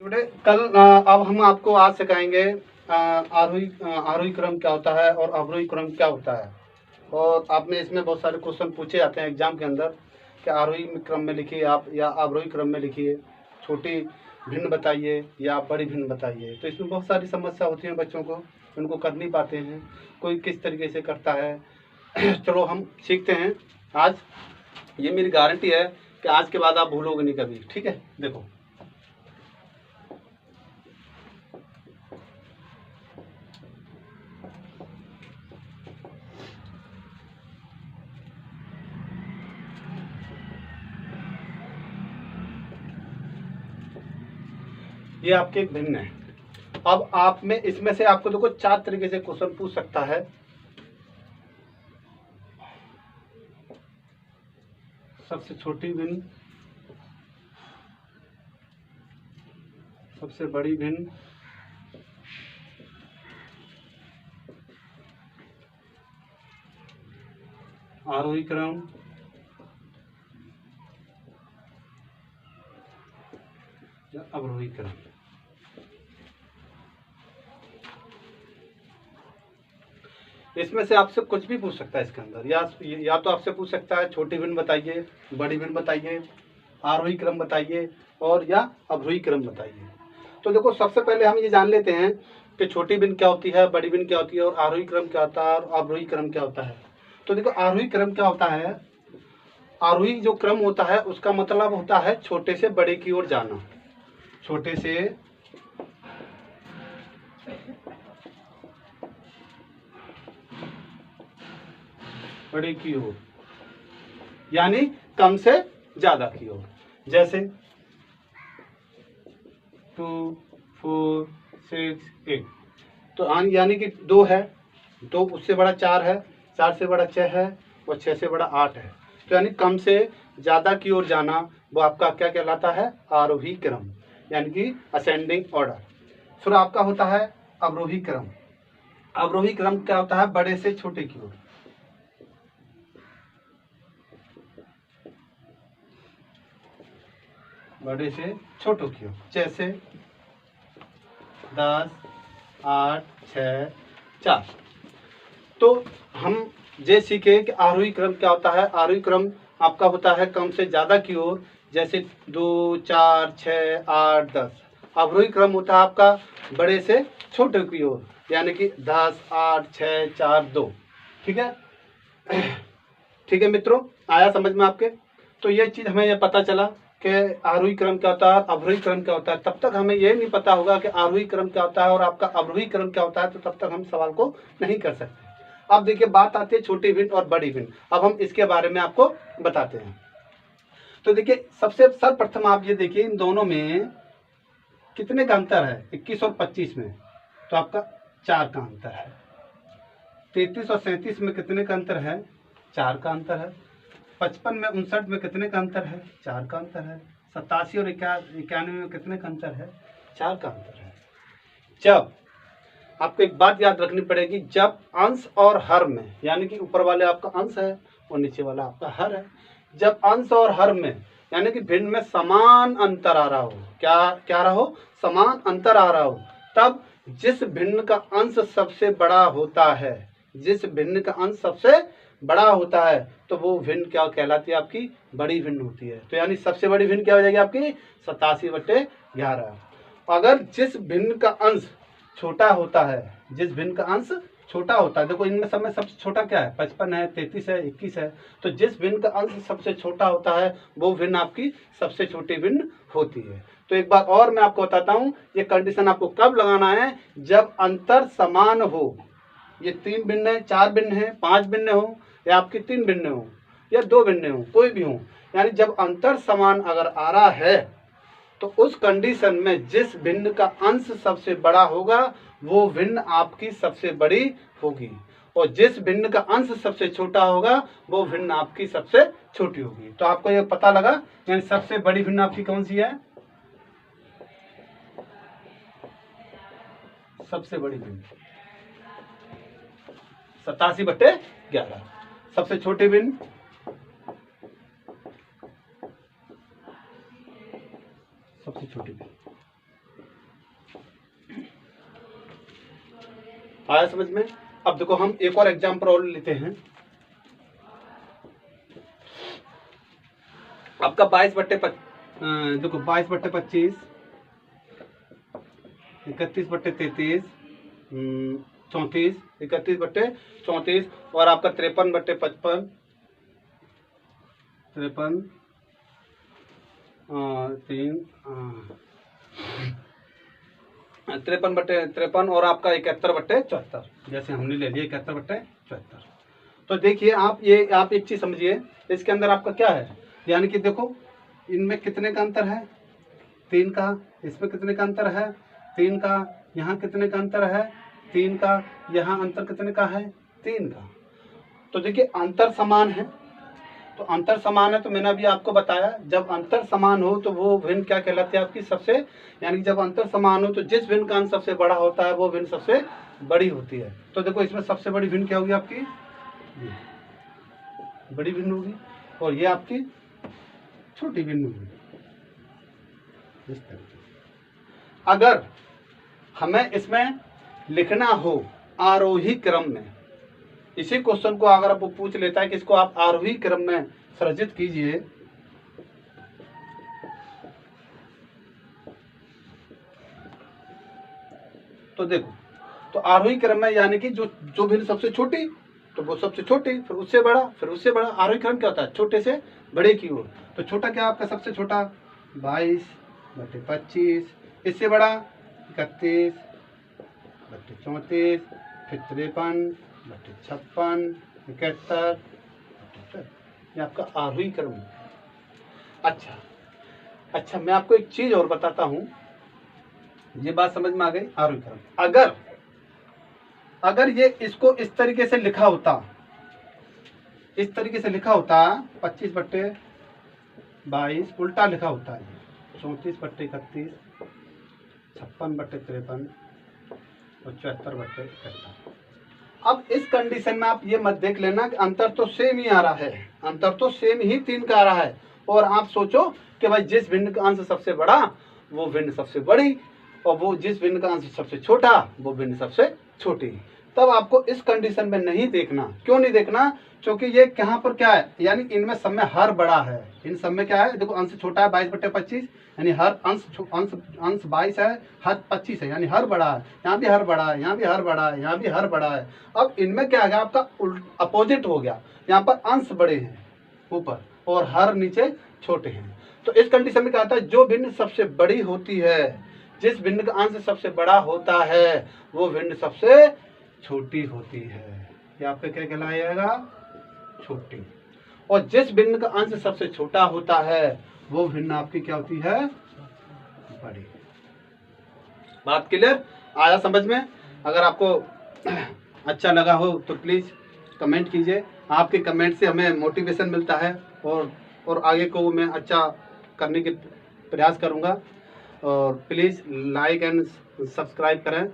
Today कल अब हम आपको आज सिखाएंगे आरोही क्रम क्या होता है और अवरोही क्रम क्या होता है। और आपने इसमें बहुत सारे क्वेश्चन पूछे जाते हैं एग्जाम के अंदर कि आरोही क्रम में लिखिए आप या अवरोही क्रम में लिखिए, छोटी भिन्न बताइए या बड़ी भिन्न बताइए। तो इसमें बहुत सारी समस्या होती है बच्चों को, उनको कर नहीं पाते हैं, कोई किस तरीके से करता है। चलो हम सीखते हैं आज। ये मेरी गारंटी है कि आज के बाद आप भूलोगे नहीं कभी। ठीक है, देखो ये आपके एक भिन्न है। अब आप में इसमें से आपको देखो 4 तरीके से क्वेश्चन पूछ सकता है। सबसे छोटी भिन्न, सबसे बड़ी भिन्न, आरोही क्रम, या अवरोही क्रम। इसमें से आपसे कुछ भी पूछ सकता है इसके अंदर, या तो आपसे पूछ सकता है छोटी भिन्न बताइए, बड़ी भिन्न बताइए, आरोही क्रम बताइए और या अवरोही क्रम बताइए। तो देखो सबसे पहले हम ये जान लेते हैं कि छोटी भिन्न क्या होती है, बड़ी भिन्न क्या होती है और आरोही क्रम क्या होता है और अवरोही क्रम क्या होता है। तो देखो आरोही क्रम क्या होता है। आरोही जो क्रम होता है उसका मतलब होता है छोटे से बड़े की ओर जाना, छोटे से बड़े की ओर, यानी कम से ज्यादा की ओर। जैसे 2, 4, 6, 8। तो यानी कि 2 है, 2 उससे बड़ा 4 है, 4 से बड़ा 6 है और 6 से बड़ा 8 है। तो यानी कम से ज्यादा की ओर जाना वो आपका क्या कहलाता है, आरोही क्रम, यानी कि असेंडिंग ऑर्डर। फिर आपका होता है अवरोही क्रम। अवरोही क्रम क्या होता है, बड़े से छोटे की ओर। बड़े से छोटों की ओर, जैसे 10, 8, 6, 4। तो हम ये सीखे कि आरोही क्रम क्या होता है। आरोही क्रम आपका होता है कम से ज्यादा की ओर, जैसे 2, 4, 6, 8, 10। अवरोही क्रम होता है आपका बड़े से छोटे की ओर, यानी कि 10, 8, 6, 4, 2। ठीक है, ठीक है मित्रों, आया समझ में आपके। तो ये चीज हमें यह पता चला कि आरोही क्रम क्या होता है, अवरोही क्रम क्या होता है। तब तक हमें ये नहीं पता होगा कि आरोही क्रम क्या होता है और आपका अवरोही क्रम क्या होता है, तो तब तक हम सवाल को नहीं कर सकते। अब देखिए बात आती है छोटी भिन्न और बड़ी भिन्न। अब हम इसके बारे में आपको बताते हैं। तो देखिए सबसे सर्वप्रथम आप ये देखिए इन दोनों में कितने का अंतर है, 21 और 25 में। तो आपका 4 का अंतर है। 33 और 37 में कितने का अंतर है, 4 का अंतर है। 55 में 59 में कितने का अंतर है, 4 का अंतर है। 87 और 91 में कितने का अंतर है, 4 का अंतर है। जब आपको एक बात याद रखनी पड़ेगी, जब अंश और हर में, यानी कि ऊपर वाले आपका अंश है और नीचे वाला आपका हर है, जब अंश और हर में यानी कि भिन्न में समान अंतर आ रहा हो, क्या रहा हो, समान अंतर आ रहा हो, तब जिस भिन्न का अंश सबसे बड़ा होता है, जिस भिन्न का अंश सबसे बड़ा होता है, तो वो भिन्न क्या कहलाती है, आपकी बड़ी भिन्न होती है। तो यानी सबसे बड़ी भिन्न क्या हो जाएगी आपकी, 87/11। अगर जिस भिन्न का अंश छोटा होता है, जिस भिन्न का अंश छोटा होता है, देखो इनमें सब में सबसे छोटा क्या है, 55 है, 33 है, 21 है। तो जिस भिन्न का अंश सबसे छोटा होता है वो भिन्न आपकी सबसे छोटी भिन्न होती है। तो एक बार और मैं आपको बताता हूँ, ये कंडीशन आपको कब लगाना है, जब अंतर समान हो। ये 3 भिन्न है, 4 भिन्न है, 5 भिन्न हो, या आपकी 3 भिन्न हो या 2 भिन्न हो, कोई भी हो, यानी जब अंतर समान अगर आ रहा है तो उस कंडीशन में जिस भिन्न का अंश सबसे बड़ा होगा वो भिन्न आपकी सबसे बड़ी होगी, और जिस भिन्न का अंश सबसे छोटा होगा वो भिन्न आपकी सबसे छोटी होगी। तो आपको ये पता लगा, यानी सबसे बड़ी भिन्न आपकी कौन सी है, सबसे बड़ी भिन्न 87/11। सबसे छोटी भिन्न सबसे छोटी भिन्न आया समझ में। अब देखो हम एक और एग्जाम्पल और लेते हैं। आपका 22/25, देखो 22/25, 31/33, 34, 31/34 और आपका 53/55, 53, 53/53 और आपका 71/74, जैसे हमने ले लिया 71/74। तो देखिए आप एक चीज समझिए, इसके अंदर आपका क्या है, यानी कि देखो इनमें कितने का अंतर है, 3 का, इसमें कितने का अंतर है, 3 का, यहाँ कितने का अंतर है, 3 का, यहाँ अंतर कितने का है, 3 का। तो देखिए अंतर समान है, तो अंतर समान है तो मैंने अभी आपको बताया जब अंतर समान हो तो वो भिन्न क्या कहलाती है आपकी सबसे, यानी जब अंतर समान हो तो जिस भिन्न का अंश सबसे बड़ा होता है वो भिन्न सबसे बड़ी होती है। तो देखो इसमें सबसे बड़ी भिन्न क्या होगी आपकी, बड़ी भिन्न होगी, और ये आपकी छोटी भिन्न होगी। इस तरह अगर हमें इसमें लिखना हो आरोही क्रम में, इसी क्वेश्चन को अगर आपको पूछ लेता है कि इसको आप आरोही क्रम में सृजित कीजिए, तो देखो तो आरोही क्रम में यानी कि जो भिन्न सबसे छोटी तो वो सबसे छोटी, फिर उससे बड़ा, फिर उससे बड़ा। आरोही क्रम क्या होता है, छोटे से बड़े की ओर। तो छोटा क्या आपका सबसे छोटा 22/25, इससे बड़ा 31/34, फिर 53/56, 71, ये आपका आरोही क्रम। अच्छा मैं आपको एक चीज और बताता हूं, ये बात समझ में आ गई। आरोही क्रम अगर ये इसको इस तरीके से लिखा होता, इस तरीके से लिखा होता 25/22 उल्टा लिखा होता है, 34/31, 56/53 और 74/71। अब इस कंडीशन में आप ये मत देख लेना कि अंतर तो सेम ही आ रहा है, अंतर तो सेम ही 3 का आ रहा है, और आप सोचो कि भाई जिस भिन्न का अंश सबसे बड़ा वो भिन्न सबसे बड़ी, और वो जिस भिन्न का अंश सबसे छोटा वो भिन्न सबसे छोटी। तब आपको इस कंडीशन में नहीं देखना। क्यों नहीं देखना, क्योंकि ये यहाँ पर क्या है, यानी इनमें सब में हर बड़ा है, इन सब में क्या है, देखो अंश छोटा है 22/25, यानी हर अंश 22 है, हर 25 है, यानी हर बड़ा है, यहाँ भी हर बड़ा है, यहाँ भी हर बड़ा है, यहाँ भी हर बड़ा है। अब इनमें क्या आ गया आपका अपोजिट हो गया, यहाँ पर अंश बड़े हैं ऊपर और हर नीचे छोटे हैं। तो इस कंडीशन में क्या होता है, जो भिन्न सबसे बड़ी होती है, जिस भिन्न का अंश सबसे बड़ा होता है वो भिन्न सबसे छोटी होती है, ये आपका क्या कहलाएगा, छोटी। और जिस भिन्न का अंश सबसे छोटा होता है वो भिन्न आपकी क्या होती है, बड़ी। बात क्लियर, आया समझ में। अगर आपको अच्छा लगा हो तो प्लीज कमेंट कीजिए, आपके कमेंट से हमें मोटिवेशन मिलता है और आगे को मैं अच्छा करने के प्रयास करूंगा। और प्लीज़ लाइक एंड सब्सक्राइब करें।